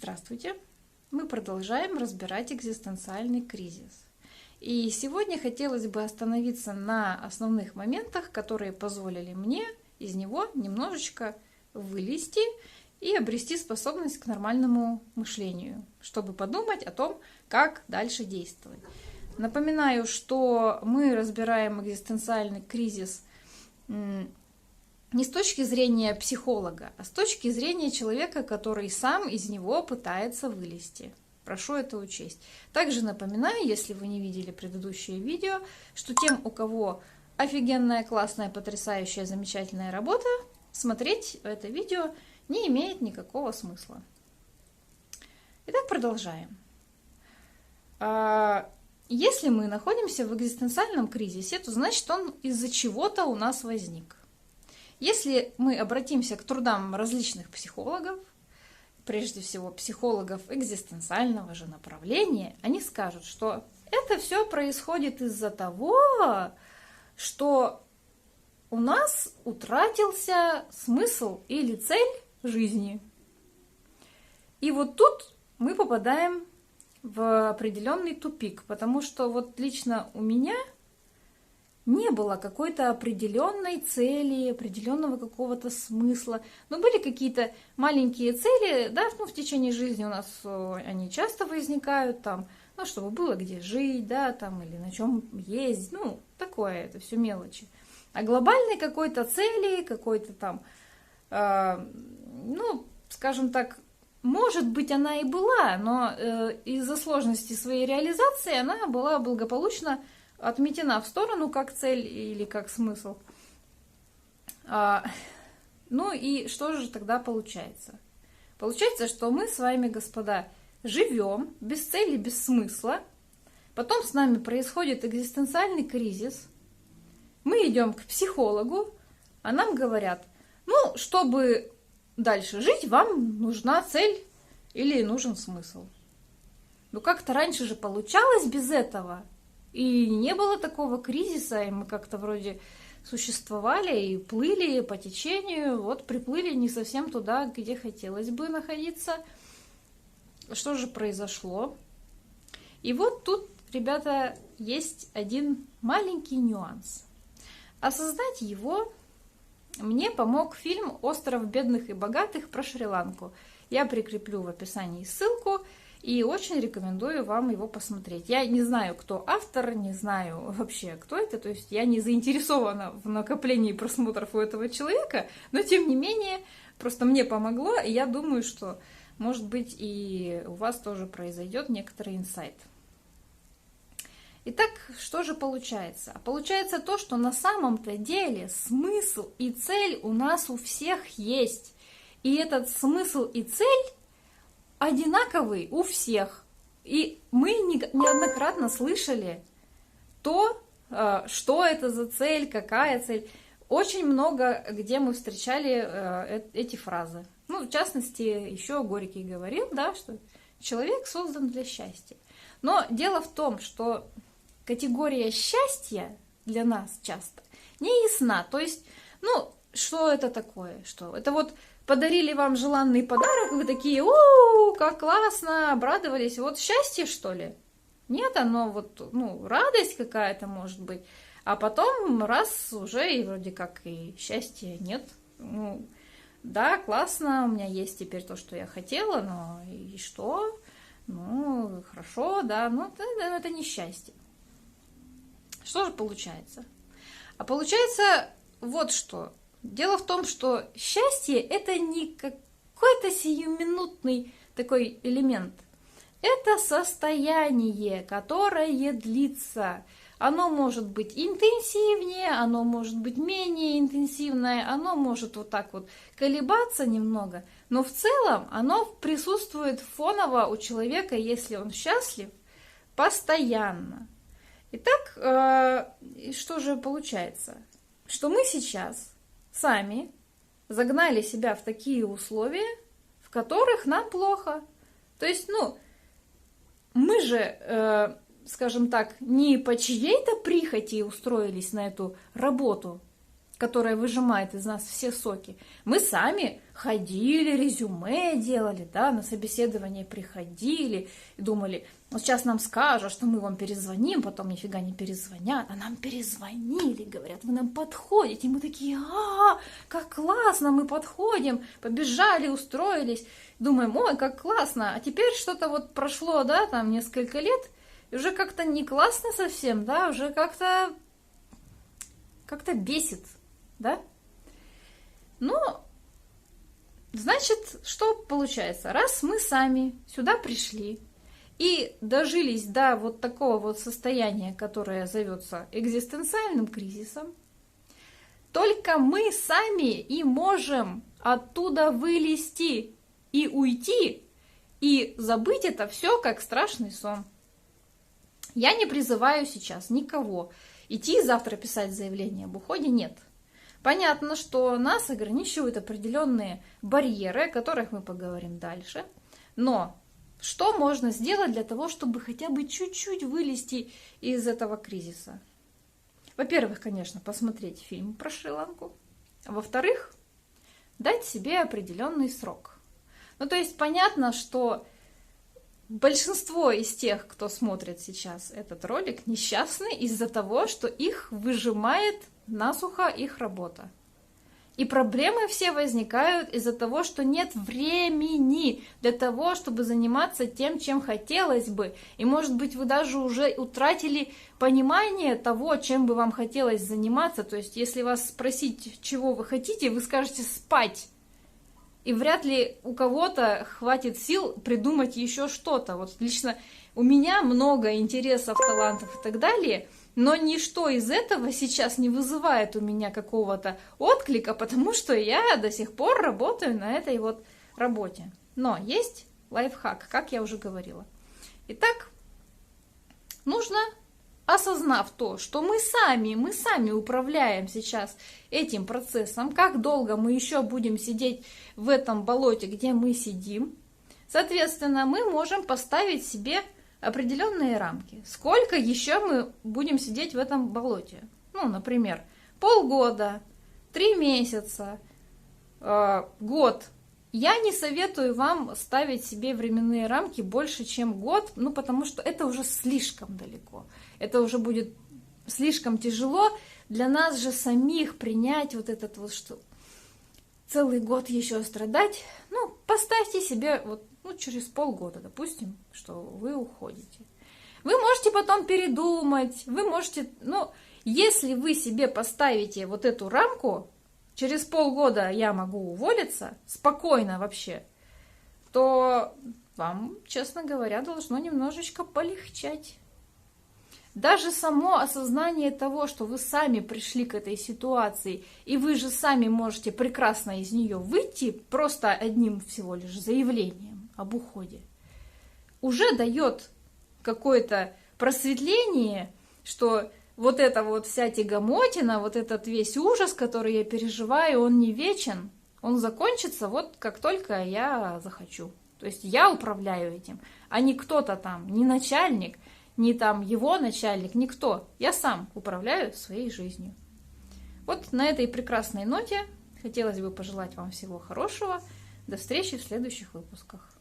Здравствуйте! Мы продолжаем разбирать экзистенциальный кризис. И сегодня хотелось бы остановиться на основных моментах, которые позволили мне из него немножечко вылезти и обрести способность к нормальному мышлению, чтобы подумать о том, как дальше действовать. Напоминаю, что мы разбираем экзистенциальный кризис не с точки зрения психолога, а с точки зрения человека, который сам из него пытается вылезти. Прошу это учесть. Также напоминаю, если вы не видели предыдущее видео, что тем, у кого офигенная, классная, потрясающая, замечательная работа, смотреть это видео не имеет никакого смысла. Итак, продолжаем. Если мы находимся в экзистенциальном кризисе, то значит он из-за чего-то у нас возник. Если мы обратимся к трудам различных психологов, прежде всего психологов экзистенциального же направления, они скажут, что это все происходит из-за того, что у нас утратился смысл или цель жизни. И вот тут мы попадаем в определенный тупик, потому что вот лично у меня не было какой-то определенной цели, определенного какого-то смысла. Но были какие-то маленькие цели, да, в течение жизни у нас они часто возникают, там, чтобы было где жить, да, там, или на чем ездить, такое, это все мелочи. А глобальной какой-то цели, какой-то там, скажем так, может быть, она и была, но из-за сложности своей реализации она была благополучно отметена в сторону как цель или как смысл. И что же тогда получается? Получается, что мы с вами, господа, живем без цели, без смысла. Потом с нами происходит экзистенциальный кризис. Мы идем к психологу, а нам говорят, чтобы дальше жить, вам нужна цель или нужен смысл. Как-то раньше же получалось без этого. И не было такого кризиса, и мы как-то вроде существовали и плыли по течению, вот приплыли не совсем туда, где хотелось бы находиться. Что же произошло? И вот тут, ребята, есть один маленький нюанс. Осознать его мне помог фильм «Остров бедных и богатых» про Шри-Ланку. Я прикреплю в описании ссылку. И очень рекомендую вам его посмотреть. Я не знаю, кто автор, не знаю вообще, кто это. То есть я не заинтересована в накоплении просмотров у этого человека. Но тем не менее, просто мне помогло. И я думаю, что, может быть, и у вас тоже произойдет некоторый инсайт. Итак, что же получается? Получается то, что на самом-то деле смысл и цель у нас у всех есть. И этот смысл и цель одинаковый у всех. И мы неоднократно слышали то, что это за цель, какая цель. Очень много где мы встречали эти фразы. В частности, еще Горький говорил, да, что человек создан для счастья. Но дело в том, что категория счастья для нас часто не ясна. То есть, что это такое? Что? Это вот подарили вам желанный подарок, вы такие, как классно, обрадовались. Вот счастье, что ли? Нет, оно радость какая-то может быть. А потом раз уже и вроде как и счастья нет. Да, классно, у меня есть теперь то, что я хотела, но и что? Хорошо, да, это не счастье. Что же получается? А получается вот что. Дело в том, что счастье – это не какой-то сиюминутный такой элемент. Это состояние, которое длится. Оно может быть интенсивнее, оно может быть менее интенсивное, оно может вот так вот колебаться немного. Но в целом оно присутствует фоново у человека, если он счастлив, постоянно. Итак, что же получается? Что мы сейчас сами загнали себя в такие условия, в которых нам плохо. То есть, мы же, скажем так, не по чьей-то прихоти устроились на эту работу, которая выжимает из нас все соки. Мы сами ходили, резюме делали, да, на собеседование приходили и думали, вот сейчас нам скажут, что мы вам перезвоним, потом нифига не перезвонят, а нам перезвонили, говорят, вы нам подходите, и мы такие, как классно, мы подходим, побежали, устроились, думаем, ой, как классно, а теперь что-то вот прошло, да, там несколько лет, и уже как-то не классно совсем, да, уже как-то бесит, да? Но, значит, что получается? Раз мы сами сюда пришли и дожились до вот такого вот состояния, которое зовется экзистенциальным кризисом, только мы сами и можем оттуда вылезти и уйти, и забыть это все как страшный сон. Я не призываю сейчас никого идти завтра писать заявление об уходе, нет. Понятно, что нас ограничивают определенные барьеры, о которых мы поговорим дальше. Но что можно сделать для того, чтобы хотя бы чуть-чуть вылезти из этого кризиса? Во-первых, конечно, посмотреть фильм про Шри-Ланку. А во-вторых, дать себе определенный срок. Ну, то есть понятно, что большинство из тех, кто смотрит сейчас этот ролик, несчастны из-за того, что их выжимает насухо их работа. И проблемы все возникают из-за того, что нет времени для того, чтобы заниматься тем, чем хотелось бы. И, может быть, вы даже уже утратили понимание того, чем бы вам хотелось заниматься. То есть, если вас спросить, чего вы хотите, вы скажете «спать». И вряд ли у кого-то хватит сил придумать еще что-то. Вот лично у меня много интересов, талантов и так далее, но ничто из этого сейчас не вызывает у меня какого-то отклика, потому что я до сих пор работаю на этой вот работе. Но есть лайфхак, как я уже говорила. Итак, нужно, осознав то, что мы сами управляем сейчас этим процессом, как долго мы еще будем сидеть в этом болоте, где мы сидим, соответственно, мы можем поставить себе определенные рамки. Сколько еще мы будем сидеть в этом болоте? Ну, например, полгода, 3 месяца, год. Я не советую вам ставить себе временные рамки больше, чем год, ну, потому что это уже слишком далеко. Это уже будет слишком тяжело для нас же самих принять вот этот вот, что целый год еще страдать. Ну, поставьте себе вот, ну, через полгода, допустим, что вы уходите. Вы можете потом передумать, вы можете, ну, если вы себе поставите вот эту рамку, через полгода я могу уволиться, спокойно вообще, то вам, честно говоря, должно немножечко полегчать. Даже само осознание того, что вы сами пришли к этой ситуации, и вы же сами можете прекрасно из нее выйти просто одним всего лишь заявлением об уходе, уже дает какое-то просветление, что вот эта вот вся тягомотина, вот этот весь ужас, который я переживаю, он не вечен, он закончится вот как только я захочу. То есть я управляю этим, а не кто-то там, не начальник, не там его начальник, никто. Я сам управляю своей жизнью. Вот на этой прекрасной ноте хотелось бы пожелать вам всего хорошего. До встречи в следующих выпусках.